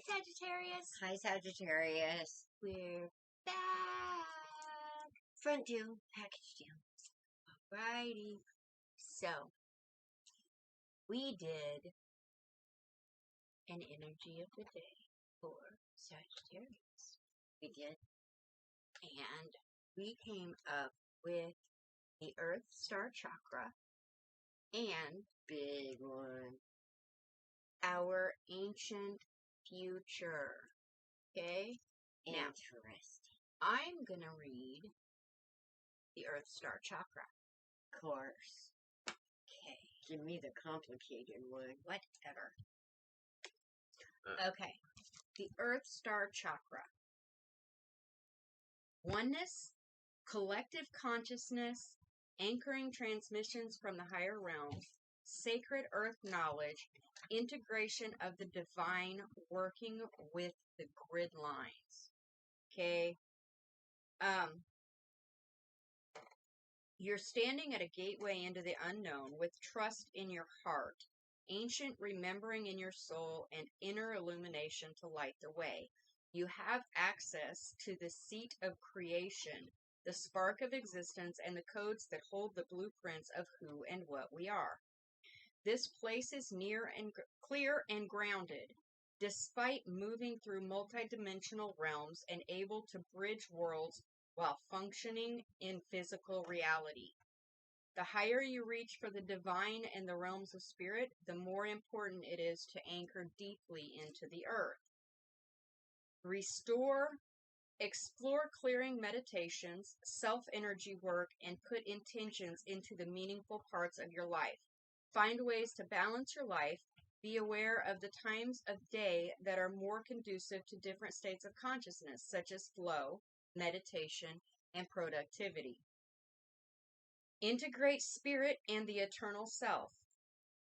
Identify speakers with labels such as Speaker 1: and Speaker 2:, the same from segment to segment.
Speaker 1: Sagittarius.
Speaker 2: Hi, Sagittarius.
Speaker 1: We're back.
Speaker 2: Front deal, package deal.
Speaker 1: Alrighty. So, we did an energy of the day for Sagittarius.
Speaker 2: We did.
Speaker 1: And we came up with the Earth Star Chakra and
Speaker 2: Big one.
Speaker 1: our ancient future. Okay? Now,
Speaker 2: Interesting.
Speaker 1: I'm going to read the Earth Star Chakra.
Speaker 2: Of course.
Speaker 1: Okay.
Speaker 2: Give me the complicated one.
Speaker 1: Whatever. Okay. The Earth Star Chakra. Oneness, collective consciousness, anchoring transmissions from the higher realms, sacred earth knowledge, integration of the divine, working with the grid lines. Okay? You're standing at a gateway into the unknown with trust in your heart, ancient remembering in your soul, and inner illumination to light the way. You have access to the seat of creation, the spark of existence, and the codes that hold the blueprints of who and what we are. This place is near and clear and grounded, despite moving through multidimensional realms and able to bridge worlds while functioning in physical reality. The higher you reach for the divine and the realms of spirit, the more important it is to anchor deeply into the earth. Explore clearing meditations, self-energy work, and put intentions into the meaningful parts of your life. Find ways to balance your life. Be aware of the times of day that are more conducive to different states of consciousness, such as flow, meditation, and productivity. Integrate spirit and the eternal self.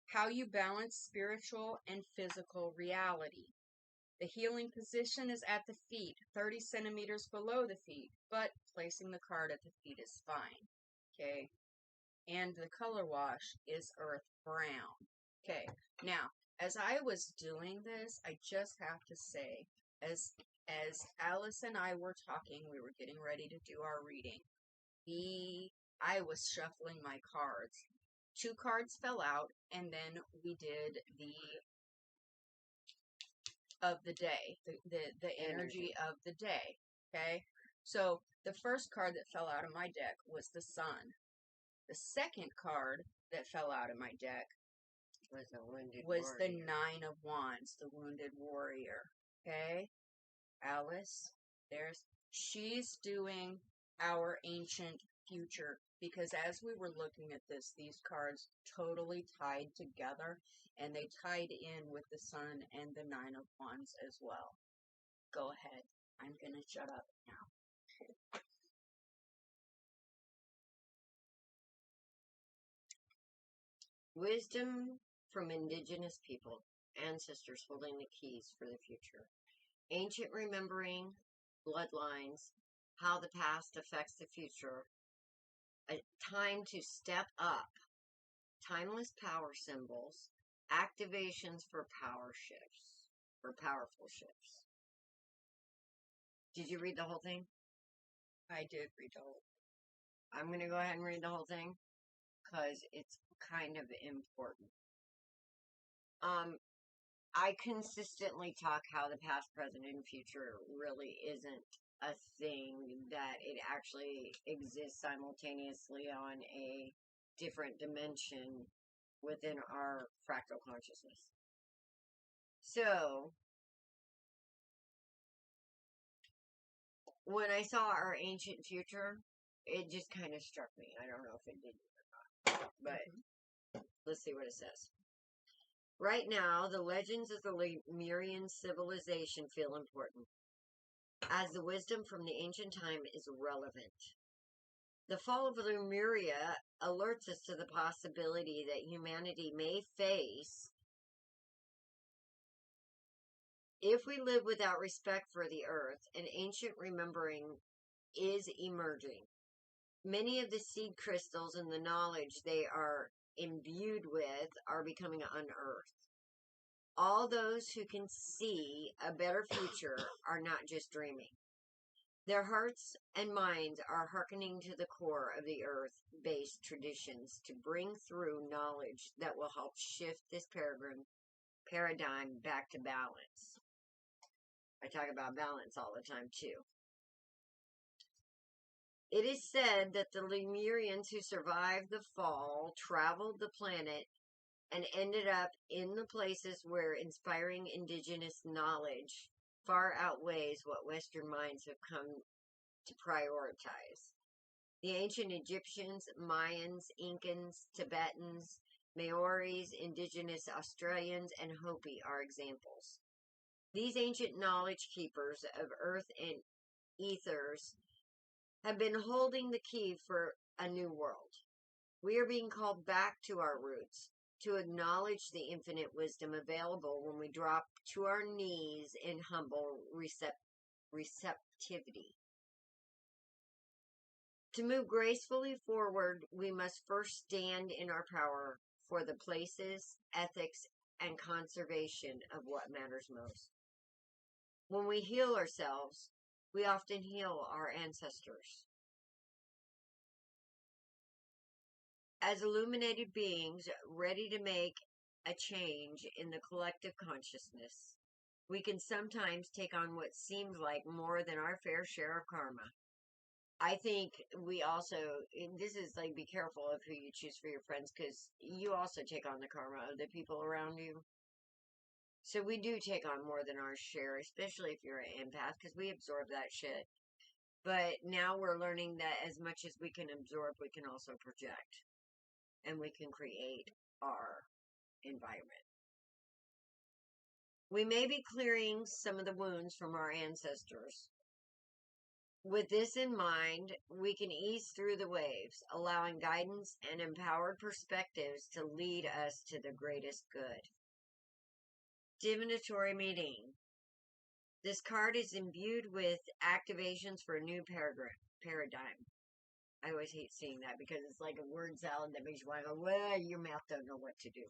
Speaker 1: How you balance spiritual and physical reality. The healing position is at the feet, 30 centimeters below the feet, but placing the card at the feet is fine. Okay. And the color wash is earth brown. Okay. Now, as I was doing this, I just have to say, as Alice and I were talking, we were getting ready to do our reading. I was shuffling my cards. 2 cards fell out, and then we did the of the day, the energy of the day. Okay, so the first card that fell out of my deck was the Sun. The second card that fell out of my deck was the Nine of Wands, the Wounded Warrior. Okay, Alice, she's doing our ancient future, because as we were looking at this, these cards totally tied together, and they tied in with the Sun and the Nine of Wands as well. Go ahead. I'm going to shut up now.
Speaker 2: Wisdom from indigenous people, ancestors holding the keys for the future. Ancient remembering, bloodlines, how the past affects the future. A time to step up. Timeless power symbols. Activations for power shifts. For powerful shifts. Did you read the whole thing?
Speaker 1: I did read the whole thing.
Speaker 2: I'm going to go ahead and read the whole thing, because it's kind of important. I consistently talk how the past, present, and future really isn't a thing, that it actually exists simultaneously on a different dimension within our fractal consciousness. So, when I saw our ancient future, it just kind of struck me. I don't know if it did or not, but let's see what it says. Right now, the legends of the Lemurian civilization feel important, as the wisdom from the ancient time is relevant. The fall of Lemuria alerts us to the possibility that humanity may face if we live without respect for the earth. An ancient remembering is emerging. Many of the seed crystals and the knowledge they are imbued with are becoming unearthed. All those who can see a better future are not just dreaming. Their hearts and minds are hearkening to the core of the earth-based traditions to bring through knowledge that will help shift this paradigm back to balance. I talk about balance all the time too. It is said that the Lemurians who survived the fall traveled the planet and ended up in the places where inspiring indigenous knowledge far outweighs what Western minds have come to prioritize. The ancient Egyptians, Mayans, Incans, Tibetans, Maoris, indigenous Australians, and Hopi are examples. These ancient knowledge keepers of earth and ethers have been holding the key for a new world. We are being called back to our roots, to acknowledge the infinite wisdom available when we drop to our knees in humble receptivity. To move gracefully forward, we must first stand in our power for the places, ethics, and conservation of what matters most. When we heal ourselves, we often heal our ancestors. As illuminated beings ready to make a change in the collective consciousness, we can sometimes take on what seems like more than our fair share of karma. I think we also, this is like, be careful of who you choose for your friends, because you also take on the karma of the people around you. So we do take on more than our share, especially if you're an empath, because we absorb that shit. But now we're learning that as much as we can absorb, we can also project. And we can create our environment. We may be clearing some of the wounds from our ancestors. With this in mind, we can ease through the waves, allowing guidance and empowered perspectives to lead us to the greatest good. Divinatory meeting. This card is imbued with activations for a new paradigm. I always hate seeing that because it's like a word salad that makes you want to go, well, your mouth don't know what to do.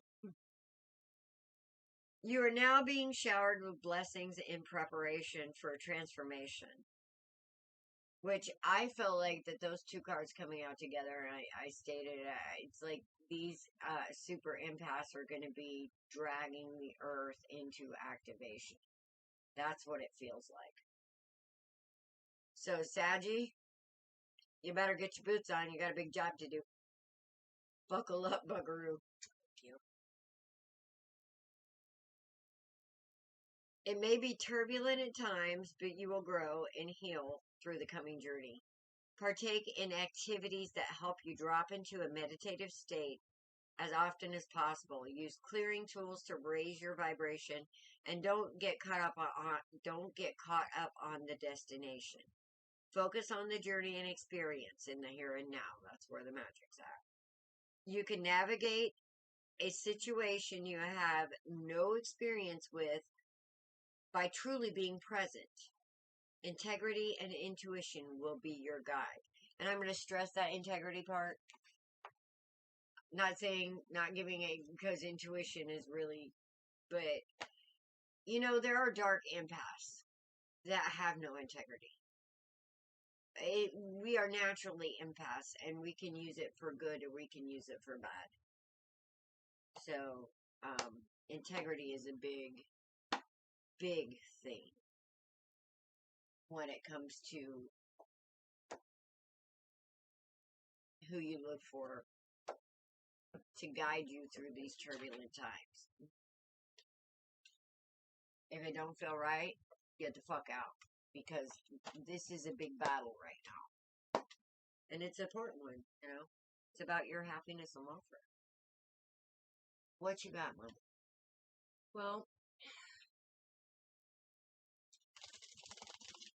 Speaker 2: You are now being showered with blessings in preparation for a transformation. Which I felt like that those two cards coming out together, and I stated it's like these super empaths are going to be dragging the earth into activation. That's what it feels like. So, Saggy, you better get your boots on. You got a big job to do. Buckle up, buggeroo. It may be turbulent at times, but you will grow and heal through the coming journey. Partake in activities that help you drop into a meditative state as often as possible. Use clearing tools to raise your vibration, and don't get caught up on the destination. Focus on the journey and experience in the here and now. That's where the magic's at. You can navigate a situation you have no experience with by truly being present. Integrity and intuition will be your guide. And I'm going to stress that integrity part. Not saying, not giving it, because intuition is really, but, you know, there are dark empaths that have no integrity. We are naturally empaths, and we can use it for good or we can use it for bad. So, integrity is a big, big thing when it comes to who you look for to guide you through these turbulent times. If it don't feel right, get the fuck out. Because this is a big battle right now. And it's an important one, you know. It's about your happiness and welfare. What you got, Mom?
Speaker 1: Well,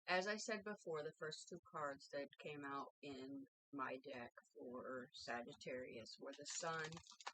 Speaker 1: as I said before, the first two cards that came out in my deck for Sagittarius were the Sun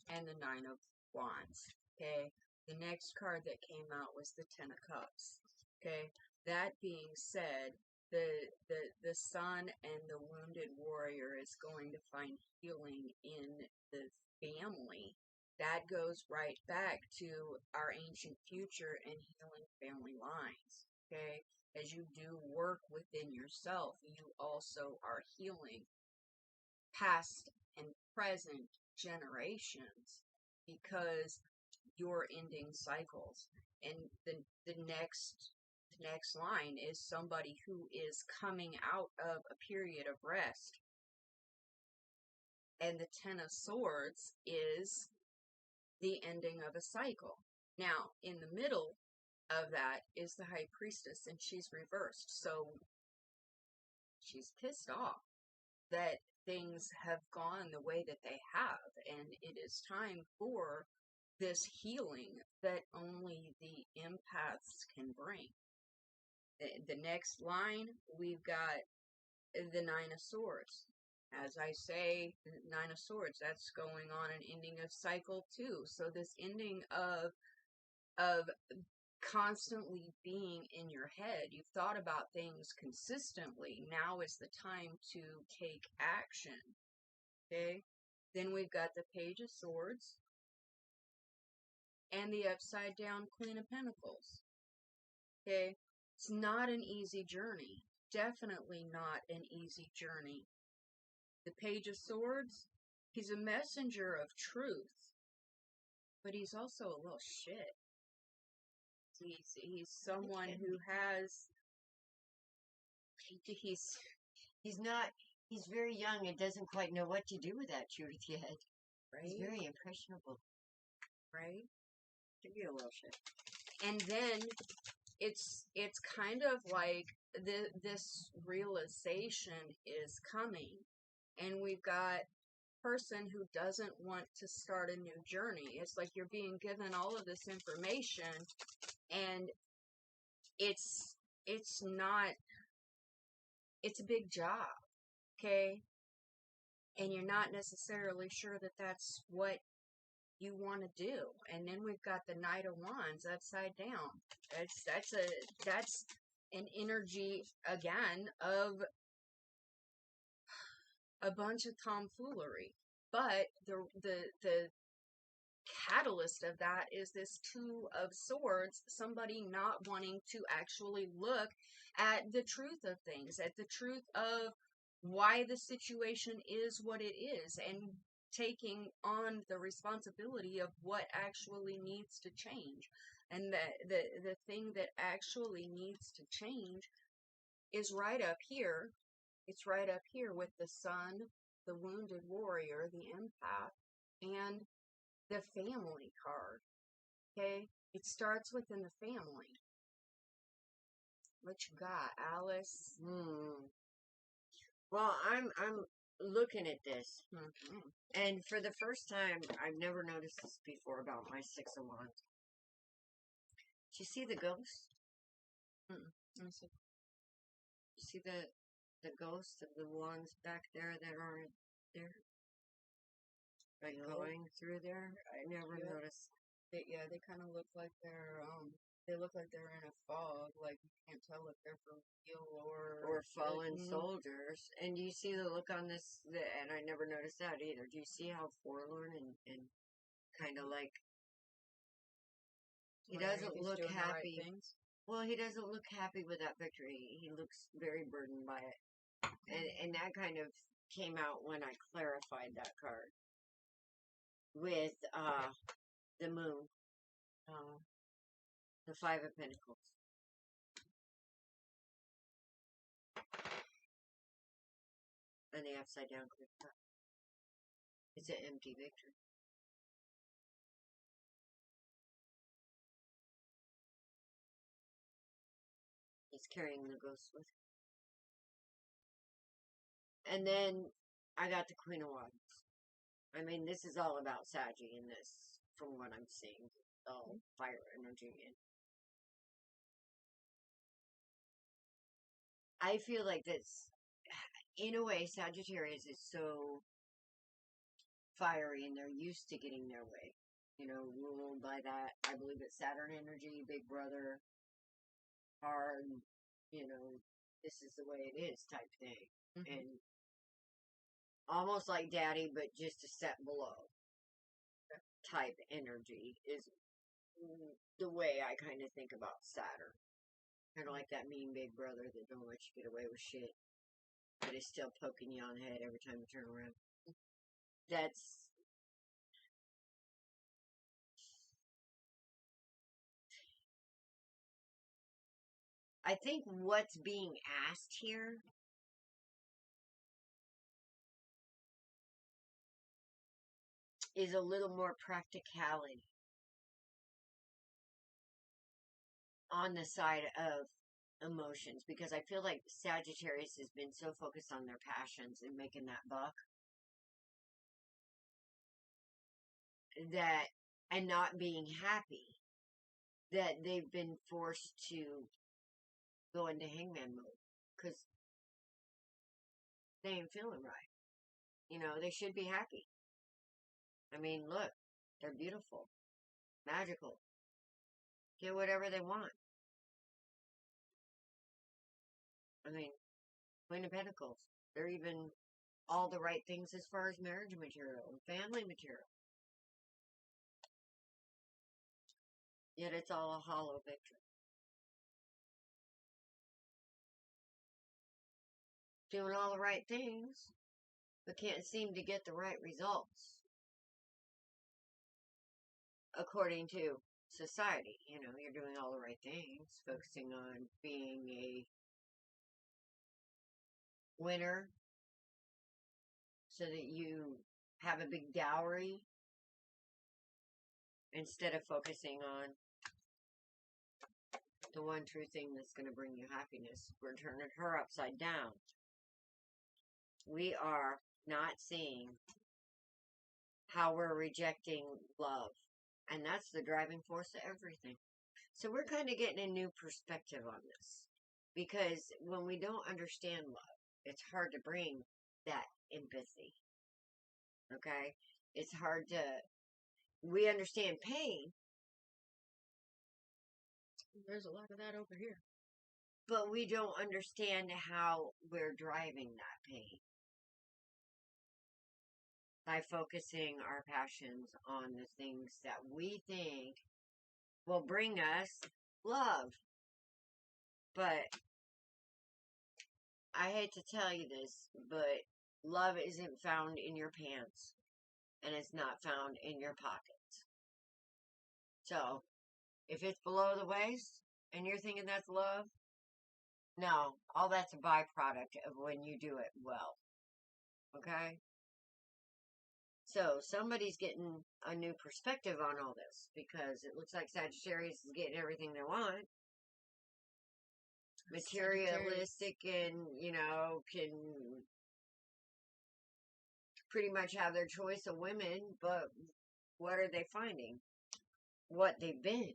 Speaker 1: and the Nine of Wands. Okay. The next card that came out was the Ten of Cups. Okay. That being said, the Sun and the wounded warrior is going to find healing in the family that goes right back to our ancient future and healing family lines. Okay, as you do work within yourself, you also are healing past and present generations because you're ending cycles. And the next line is somebody who is coming out of a period of rest. And the Ten of Swords is the ending of a cycle. Now, in the middle of that is the High Priestess, and she's reversed. So she's pissed off that things have gone the way that they have, and it is time for this healing that only the empaths can bring. The next line, we've got the Nine of Swords. As I say, the Nine of Swords, that's going on an ending of cycle too. So this ending of constantly being in your head. You've thought about things consistently. Now is the time to take action. Okay? Then we've got the Page of Swords and the upside down Queen of Pentacles. Okay? It's not an easy journey. Definitely not an easy journey. The Page of Swords, he's a messenger of truth, but he's also a little shit. He's someone who has,
Speaker 2: he's very young and doesn't quite know what to do with that truth yet.
Speaker 1: Right?
Speaker 2: He's very impressionable.
Speaker 1: Right?
Speaker 2: Could be a little shit.
Speaker 1: And then it's kind of like this realization is coming, and we've got person who doesn't want to start a new journey. It's like you're being given all of this information, and it's a big job, okay? And you're not necessarily sure that that's what you want to do. And then we've got the Knight of Wands upside down. That's an energy again of a bunch of tomfoolery. But the catalyst of that is this Two of Swords, somebody not wanting to actually look at the truth of things, at the truth of why the situation is what it is, and taking on the responsibility of what actually needs to change. And the thing that actually needs to change is right up here. It's right up here with the Sun, the Wounded Warrior, the Empath, and the Family card. Okay? It starts within the family. What you got, Alice?
Speaker 2: Well, I'm looking at this,
Speaker 1: Mm-hmm.
Speaker 2: and for the first time, I've never noticed this before about my Six of Wands. Do you see the ghost? You see the ghost of the wands back there that aren't there? Like going through there? I never noticed.
Speaker 1: They kind of look like they look like they're in a fog, like you can't tell if they're for real
Speaker 2: or fallen soldiers. And do you see the look on this? And I never noticed that either. Do you see how forlorn and kind of like he doesn't look happy?
Speaker 1: Right,
Speaker 2: well, he doesn't look happy with that victory. He looks very burdened by it, and that kind of came out when I clarified that card with the Moon, the Five of Pentacles. And the upside down clear cup. It's an empty victory. He's carrying the ghost with him. And then I got the Queen of Wands. I mean, this is all about Saggy in this, from what I'm seeing. All fire energy. And I feel like this, in a way, Sagittarius is so fiery and they're used to getting their way. You know, ruled by that, I believe it's Saturn energy, Big Brother, hard, you know, this is the way it is type thing. Mm-hmm. And almost like Daddy, but just a step below. type energy is the way I kind of think about Saturn. Kind of like that mean big brother that don't let you get away with shit, but is still poking you on the head every time you turn around. That's... I think what's being asked here is a little more practicality on the side of emotions, because I feel like Sagittarius has been so focused on their passions and making that buck that, and not being happy, that they've been forced to go into hangman mode because they ain't feeling right. You know, they should be happy. I mean, look, they're beautiful, magical, get whatever they want. I mean, Queen of Pentacles, they're even all the right things as far as marriage material and family material. Yet it's all a hollow victory. Doing all the right things, but can't seem to get the right results. According to society, you know, you're doing all the right things, focusing on being a winner so that you have a big dowry instead of focusing on the one true thing that's going to bring you happiness. We're turning her upside down. We are not seeing how we're rejecting love. And that's the driving force of everything. So we're kind of getting a new perspective on this. Because when we don't understand love, it's hard to bring that empathy. Okay? It's hard to... We understand pain.
Speaker 1: There's a lot of that over here.
Speaker 2: But we don't understand how we're driving that pain. By focusing our passions on the things that we think will bring us love. But I hate to tell you this, but love isn't found in your pants, and it's not found in your pockets. So, if it's below the waist, and you're thinking that's love, no, all that's a byproduct of when you do it well. Okay? So, somebody's getting a new perspective on all this, because it looks like Sagittarius is getting everything they want. Materialistic and, you know, can pretty much have their choice of women, but what are they finding? What they've been.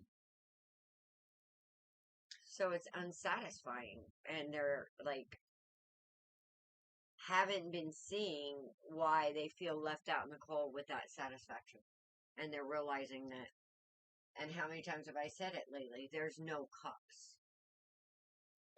Speaker 2: So it's unsatisfying, and they're like, haven't been seeing why they feel left out in the cold with that satisfaction. And they're realizing that. And how many times have I said it lately? There's no cups.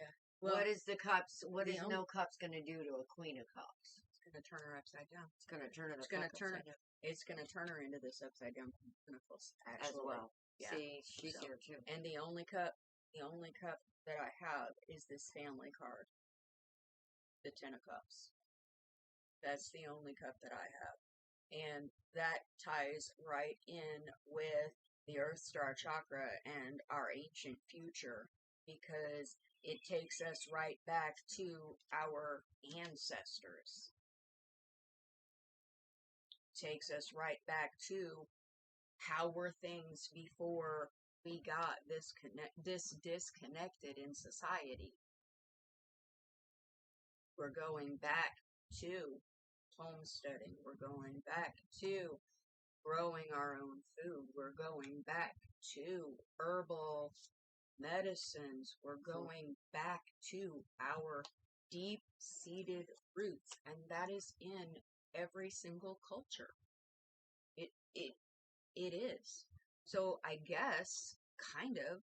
Speaker 1: Yeah. Well,
Speaker 2: what is the cups? What is no cups going to do to a queen of cups?
Speaker 1: It's going to turn her upside down.
Speaker 2: It's going to turn her.
Speaker 1: It's going to turn her. It's going to turn her into this upside down pentacles
Speaker 2: As
Speaker 1: actually.
Speaker 2: well.
Speaker 1: Yeah.
Speaker 2: See, she's here too.
Speaker 1: And the only cup that I have is this family card. The 10 of Cups. That's the only cup that I have. And that ties right in with the Earth Star Chakra and our ancient future, because it takes us right back to our ancestors. Takes us right back to how were things before we got this disconnected in society. We're going back to homesteading. We're going back to growing our own food. We're going back to herbal medicines. We're going back to our deep-seated roots, and that is in every single culture. It is. So I guess kind of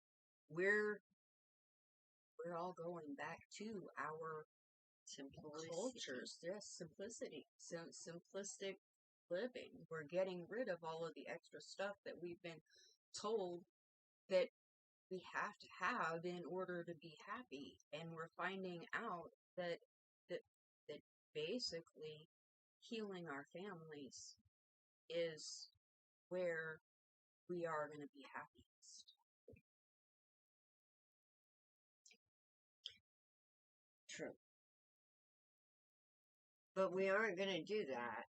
Speaker 1: we're all going back to our cultures. Yes, simplicity. So simplistic living. We're getting rid of all of the extra stuff that we've been told that we have to have in order to be happy. And we're finding out that that that basically healing our families is where we are going to be happiest.
Speaker 2: True. But we aren't going to do that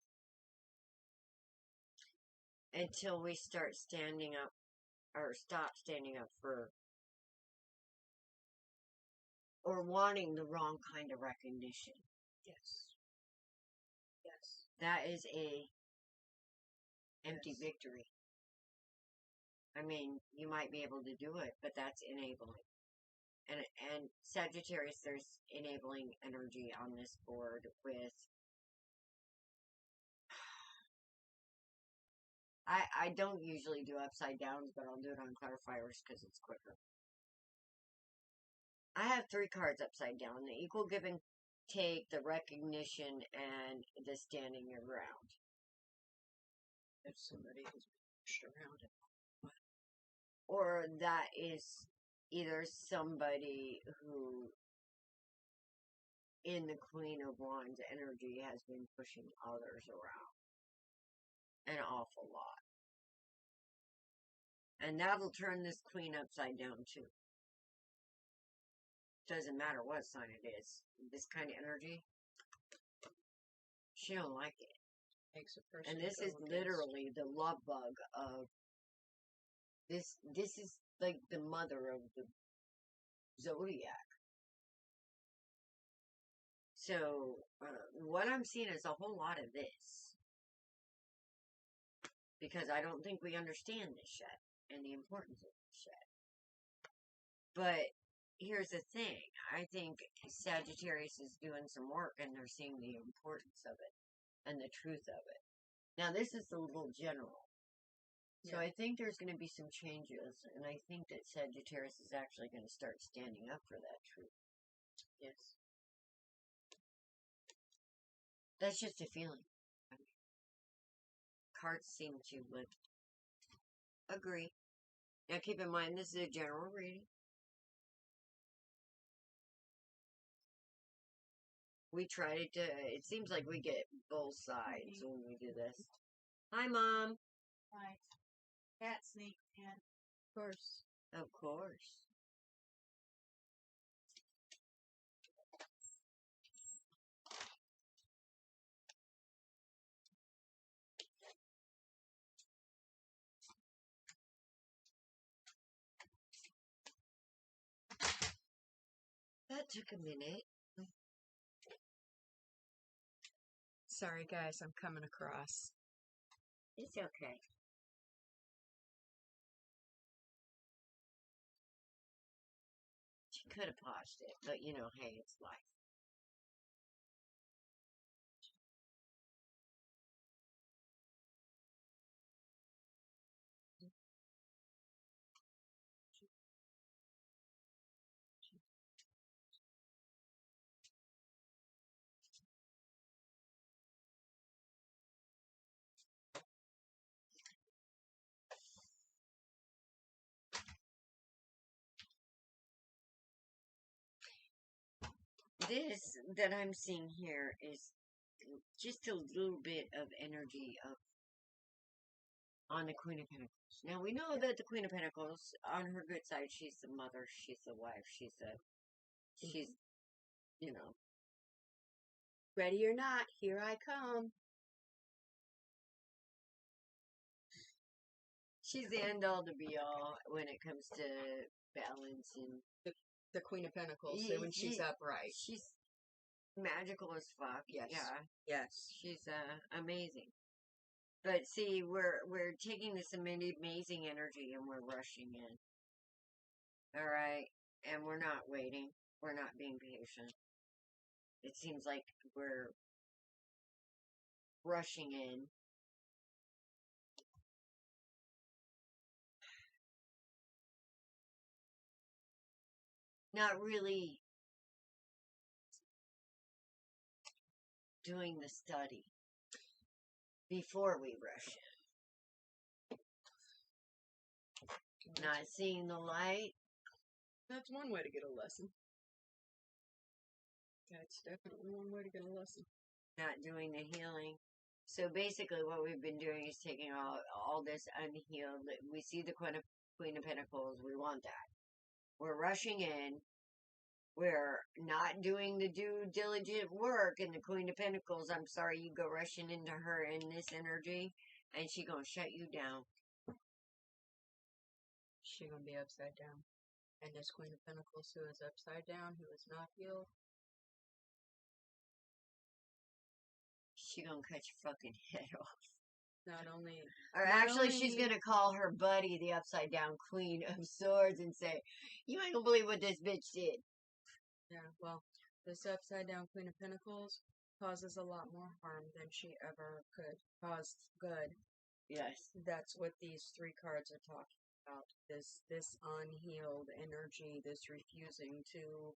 Speaker 2: until we start standing up, or stop standing up for, or wanting the wrong kind of recognition.
Speaker 1: Yes. Yes.
Speaker 2: That is a empty victory. I mean, you might be able to do it, but that's enabling. And Sagittarius, there's enabling energy on this board with... I don't usually do upside downs, but I'll do it on clarifiers because it's quicker. I have 3 cards upside down. The equal give and take, the recognition, and the standing your ground.
Speaker 1: If somebody has pushed around it.
Speaker 2: Or that is either somebody who, in the Queen of Wands energy, has been pushing others around an awful lot. And that'll turn this Queen upside down too. Doesn't matter what sign it is. This kind of energy, she don't like it.
Speaker 1: Makes a person
Speaker 2: And this is literally the love bug of this. This is like the mother of the zodiac. So what I'm seeing is a whole lot of this, because I don't think we understand this yet and the importance of this yet. But here's the thing. I think Sagittarius is doing some work and they're seeing the importance of it and the truth of it. Now, this is a little general. So I think there's going to be some changes, and I think that Sagittarius is actually going to start standing up for that truth.
Speaker 1: Yes.
Speaker 2: That's just a feeling. I mean, cards seem to agree. Now, keep in mind, this is a general reading. We try to, it seems like we get both sides when we do this. Hi, Mom.
Speaker 3: Hi. Cat sneak in.
Speaker 1: Of course.
Speaker 2: Of course. That took a minute.
Speaker 1: Sorry, guys, I'm coming across.
Speaker 2: It's okay. She could have paused it, but you know, hey, it's life. This that I'm seeing here is just a little bit of energy of on the Queen of Pentacles. Now we know that the Queen of Pentacles, on her good side, she's the mother, she's the wife, she's you know.
Speaker 1: Ready or not, here I come.
Speaker 2: She's the end all to be all when it comes to balance and
Speaker 1: the Queen of Pentacles. So when she's upright,
Speaker 2: she's magical as fuck.
Speaker 1: Yes.
Speaker 2: Yeah.
Speaker 1: Yes.
Speaker 2: She's amazing. But see, we're taking this amazing energy and we're rushing in. All right, and we're not waiting. We're not being patient. It seems like we're rushing in. Not really doing the study. before we rush. Not seeing the light.
Speaker 1: That's one way to get a lesson. That's definitely one way to get a lesson.
Speaker 2: Not doing the healing. So basically what we've been doing is taking all this unhealed. We see the Queen of Pentacles. We want that. We're rushing in. We're not doing the due diligent work in the Queen of Pentacles. I'm sorry you go rushing into her in this energy, and she gonna shut you down.
Speaker 1: She gonna be upside down. And this Queen of Pentacles who is upside down, who is not healed,
Speaker 2: she gonna cut your fucking head off.
Speaker 1: not only...
Speaker 2: Or actually, she's gonna call her buddy, the upside down Queen of Swords, and say, you ain't gonna believe what this bitch did.
Speaker 1: Yeah, well, this upside down Queen of Pentacles causes a lot more harm than she ever could cause good.
Speaker 2: Yes.
Speaker 1: That's what these three cards are talking about. This unhealed energy, this refusing to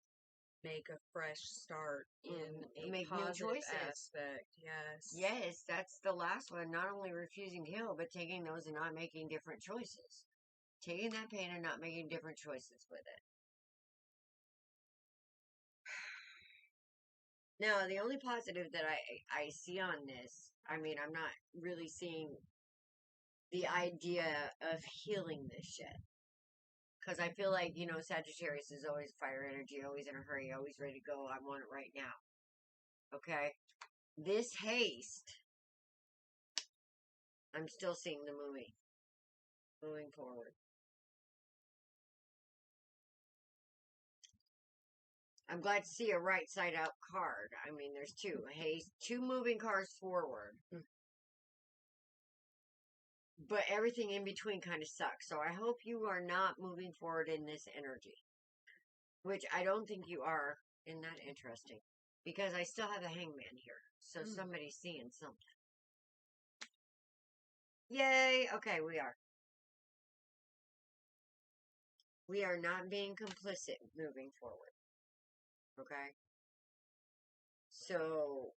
Speaker 1: make a fresh start in a
Speaker 2: make new
Speaker 1: positive
Speaker 2: choices.
Speaker 1: aspect. Yes.
Speaker 2: Yes, that's the last one. Not only refusing to heal, but taking those and not making different choices. Taking that pain and not making different choices with it. Now, the only positive that I see on this, I mean, I'm not really seeing the idea of healing this yet. Because I feel like, you know, Sagittarius is always fire energy, always in a hurry, always ready to go. I want it right now. Okay? This haste, I'm still seeing the moving forward. I'm glad to see a right side out card. I mean, there's two. Haste, two moving cards forward. But everything in between kind of sucks. So I hope you are not moving forward in this energy. Which I don't think you are. Isn't that interesting? Because I still have a hangman here. So somebody's seeing something. Yay! Okay, we are. We are not being complicit moving forward. Okay? So,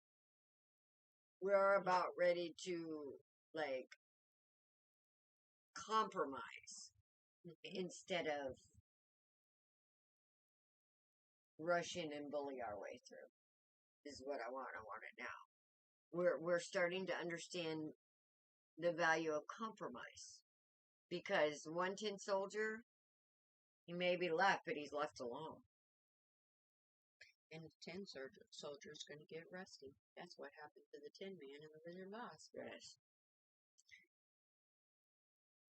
Speaker 2: we're about ready to, like, compromise instead of rush in and bully our way through. This is what I want. I want it now. We're starting to understand the value of compromise. Because one tin soldier, he may be left, but he's left alone.
Speaker 1: And the tin soldier's going to get rusty. That's what happened to the Tin Man and the Wizard of Oz.
Speaker 2: Yes.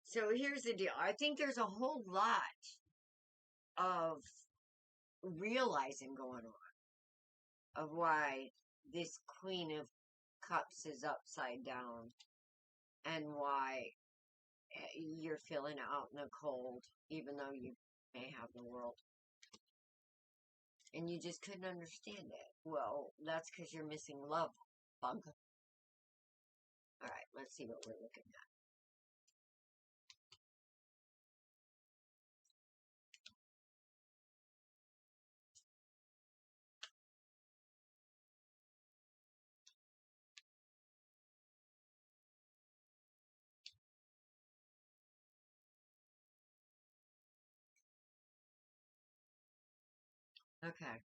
Speaker 2: So here's the deal. I think there's a whole lot of realizing going on of why this Queen of Cups is upside down and why you're feeling out in the cold, even though you may have the world. And you just couldn't understand it. Well, that's because you're missing love, bug. Alright, let's see what we're looking at. Okay.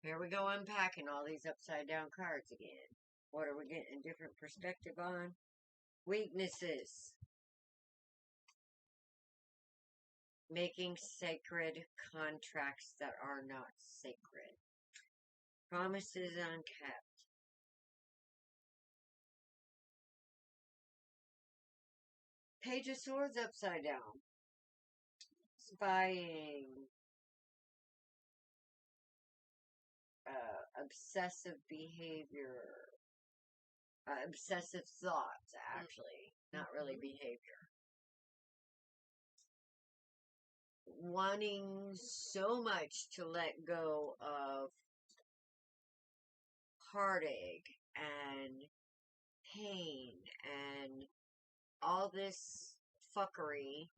Speaker 2: Here we go unpacking all these upside down cards again. What are we getting a different perspective on? Weaknesses. Making sacred contracts that are not sacred. Promises unkept. Page of Swords upside down. Spying. Obsessive behavior. Obsessive thoughts, actually. Not really behavior. Wanting so much to let go of heartache and pain and all this fuckery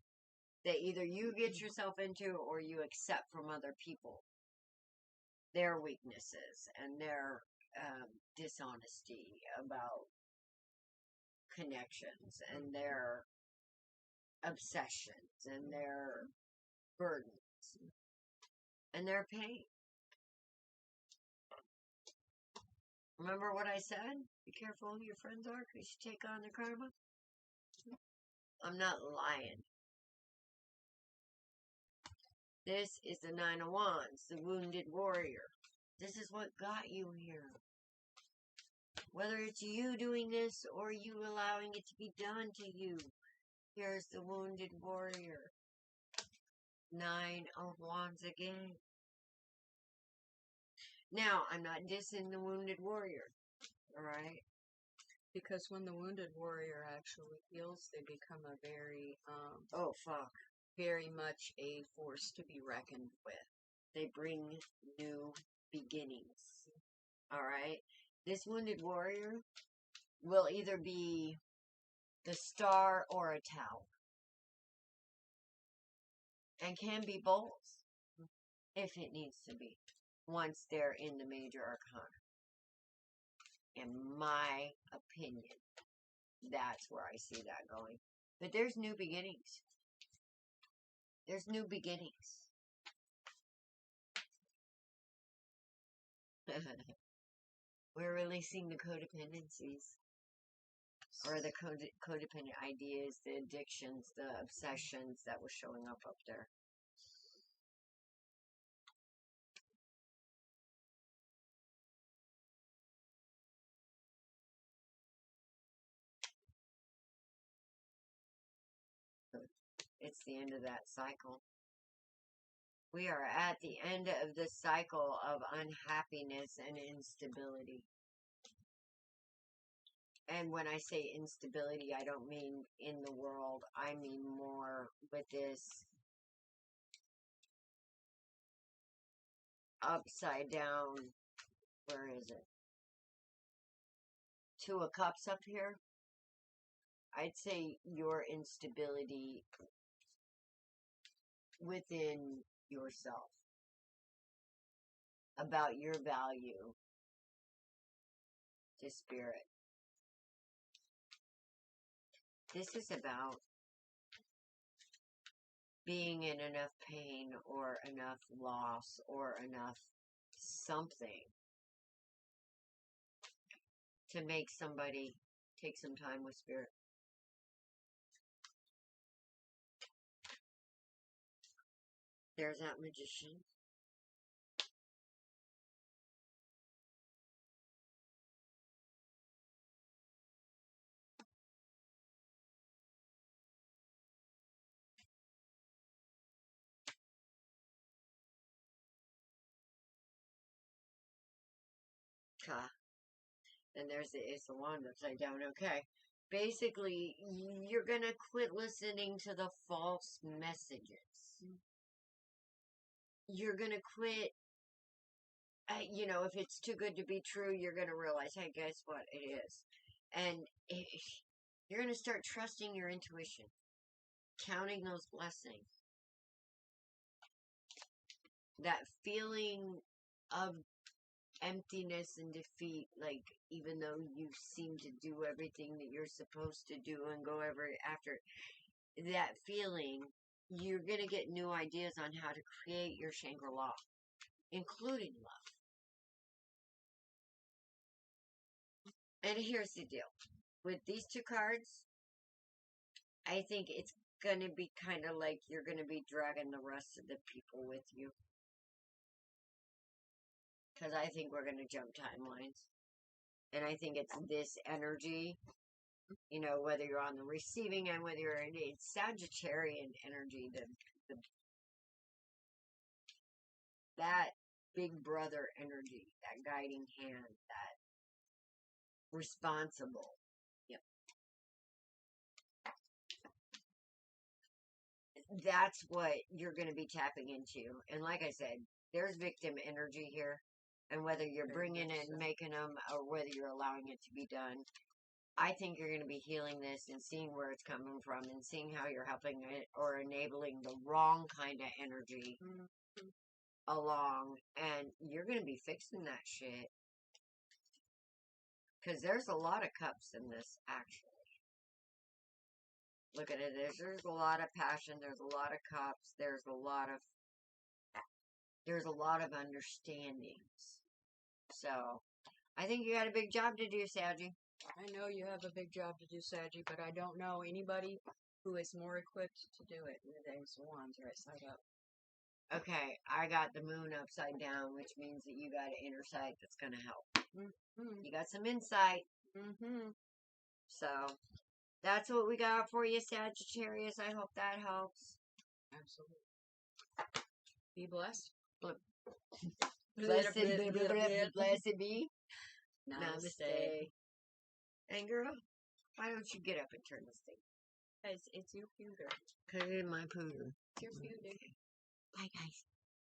Speaker 2: that either you get yourself into or you accept from other people. Their weaknesses and their dishonesty, about connections and their obsessions and their burdens and their pain. Remember what I said? Be careful who your friends are because you take on their karma. I'm not lying. This is the Nine of Wands, the wounded warrior. This is what got you here. Whether it's you doing this or you allowing it to be done to you, here's the wounded warrior. Nine of Wands again. Now, I'm not dissing the wounded warrior, alright?
Speaker 1: Because when the wounded warrior actually heals, they become a very,
Speaker 2: Oh, fuck.
Speaker 1: very much a force to be reckoned with.
Speaker 2: They bring new beginnings, alright? This wounded warrior will either be the star or a tower. And can be both, if it needs to be, once they're in the major arcana. In my opinion, that's where I see that going. But there's new beginnings. There's new beginnings. We're releasing the codependencies. Or the codependent ideas, the addictions, the obsessions that were showing up there. It's the end of that cycle. We are at the end of the cycle of unhappiness and instability. And when I say instability, I don't mean in the world. I mean more with this upside down. Where is it? Two of Cups up here. I'd say your instability within yourself. About your value to spirit. This is about being in enough pain or enough loss or enough something to make somebody take some time with spirit. There's that Magician. And there's the Ace of Wands upside down. Okay. Basically, you're going to quit listening to the false messages. You're going to quit, you know, if it's too good to be true, you're going to realize, hey, guess what? It is. And you're going to start trusting your intuition. Counting those blessings. That feeling of emptiness and defeat, like even though you seem to do everything that you're supposed to do and go after that feeling, you're going to get new ideas on how to create your Shangri-La, including love. And here's the deal. With these two cards, I think it's going to be kind of like you're going to be dragging the rest of the people with you. Because I think we're going to jump timelines. And I think it's this energy, you know, whether you're on the receiving end, whether you're in it's Sagittarian energy, that big brother energy, that guiding hand, that responsible. Yep. That's what you're going to be tapping into. And like I said, there's victim energy here. And whether you're bringing it and making them, or whether you're allowing it to be done, I think you're going to be healing this and seeing where it's coming from and seeing how you're helping it or enabling the wrong kind of energy along. And you're going to be fixing that shit. Because there's a lot of cups in this, actually. Look at it. There's a lot of passion. There's a lot of cups. There's a lot of understandings. So, I think you got a big job to do, Saggy.
Speaker 1: I know you have a big job to do, Saggy, but I don't know anybody who is more equipped to do it. There's wands right side up.
Speaker 2: Okay, I got the moon upside down, which means that you got an inner sight that's going to help.
Speaker 1: Mm-hmm.
Speaker 2: You got some insight.
Speaker 1: Mm-hmm.
Speaker 2: So, that's what we got for you, Sagittarius. I hope that helps.
Speaker 1: Absolutely. Be blessed.
Speaker 2: Blessed be.
Speaker 1: Namaste.
Speaker 2: And girl, why don't you get up and turn this thing?
Speaker 1: Because it's your pewter.
Speaker 2: Because it's my pooter.
Speaker 1: It's your pewter.
Speaker 2: Bye, guys.